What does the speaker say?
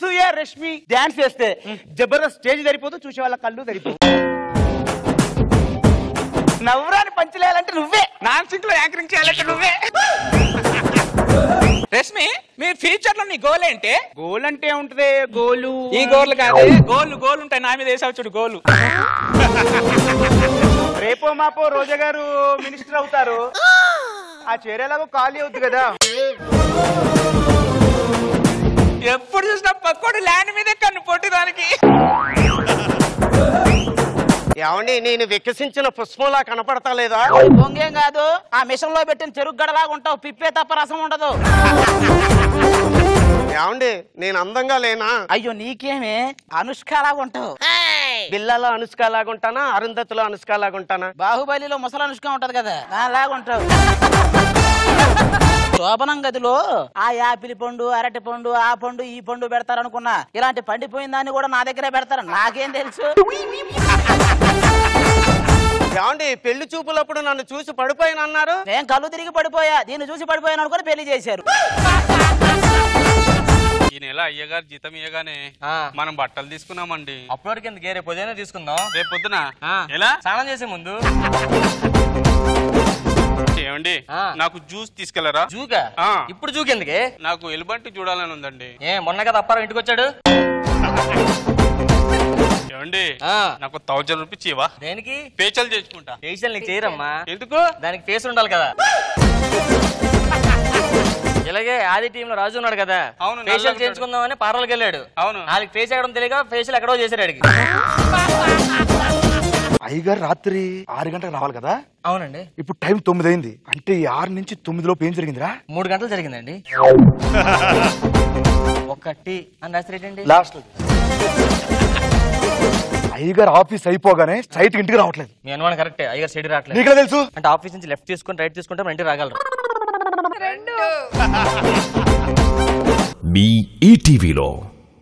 Anasuya Rashmi dance చేస్తే Jabardasth stage సరిపోదు, చూసే వాళ్ళ కళ్ళు సరిపోదు. నవ్వురాని పంచలేయాలంటే నువ్వే, నాన్ సింక్ లో యాంకరింగ్ చేయాలంటే నువ్వే. రష్మి, మీ ఫ్యూచర్ లో నీ గోల్ ఏంటి? గోల్ అంటే ఉంటది, గోలు ఈ గోల్ కాదు, గోల్ ఉంటాయి. నా మీద వేసావు చూడు గోలు. రేపో మాపో రోజా గారు మినిస్టర్ అవుతారు, ఆ చేరేలాగో ఖాళీ అవుతుంది కదా. ఎప్పుడు చూసినా పక్కోడు ల్యాండ్ మీదే కన్ను పొట్టిదానికి. ఏమండి, నేను వికసించిన పుష్పంలా కనపడతా లేదా? దొంగేం కాదు, ఆ మిషన్ లో పెట్టిన చెరుకు గడలాగా ఉంటావు, పిప్పే తప్ప రసం ఉండదు. ఏమండి, నేను అందంగా లేనా? అయ్యో నీకేమే, అనుష్కలాగా ఉంటావు. బిల్లాలో అనుష్క లాగుంటానా, అరుంధతిలో అనుష్క లాగుంటానా? బాహుబలిలో ముసలి అనుష్క ఉంటది కదా, నాలాగా ఉంటావు. శోభనం గదిలో ఆ యాపిల్ పండు, అరటి పండు, ఆ పండు ఈ పండు పెడతారనుకున్నా, ఇలాంటి పండిపోయిన దాన్ని కూడా నా దగ్గరే పెడతారు. నాకేం తెలుసు? ఏమండి, పెళ్లి చూపులప్పుడు నన్ను చూసి పడిపోయినన్నారు. నేను కళ్ళు తిరిగి పడిపోయా, దీన్ని చూసి పడిపోయాను అనుకుని పెళ్లి చేశారు. ఈ నెల అయ్యగారు జీతం ఇయ్యగానే మనం బట్టలు తీసుకున్నామండి. అప్పటికి ఎందుకు, రేపు పొద్దున తీసుకుందాం. రేపు పొద్దున ఎలా స్నానం చేసే ముందు. ఏమండి, నాకు జ్యూస్ తీసుకెళ్లరా? జూకా? ఇప్పుడు జూకి ఎందుకే? నాకు ఎలుబంటి చూడాలని ఉందండి. మొన్న కదా అప్పారం ఇంటికి వచ్చాడు. ఏమండి, నాకు 1000 రూపీస్ ఇవ్వా? దేనికి? ఫేషియల్ చేసుకుంటా. ఫేషియల్ నీకు చేయరమ్మా. ఎందుకు? దానికి ఫేస్ ఉండాలి కదా. ఇలాగే ఆది టీమ్ లో రాజు ఉన్నాడు కదా, అవును, ఫేషియల్ చేయించుకుందామని పార్లర్కి వెళ్ళాడు. అవును, వాళ్ళకి ఫేస్ చేయడం తెలియక ఫేషియల్ ఎక్కడో చేశాడు అడిగి. అయ్యగారు రాత్రి 6 గంటలకు రావాలి కదా? అవునండి. ఇప్పుడు టైం 9 అయింది అంటే 6 నుంచి 9 లోపు ఏం జరిగిందిరా? 3 గంటలు జరిగిందండి. ఒకటి అని రాసిరేటండి లాస్ట్. అయ్యగారు ఆఫీస్ అయిపోగానే స్ట్రైట్ ఇంటికి రావట్లేదు. మీ అనుమానం కరెక్టే, అయ్యగారు సైడ్ రావట్లేదు. నీకు తెలుసు అంటే ఆఫీస్ నుంచి లెఫ్ట్ తీసుకుని రైట్ తీసుకుంటే మన ఇంటికి రాగలరు. మీ ఈటీవీలో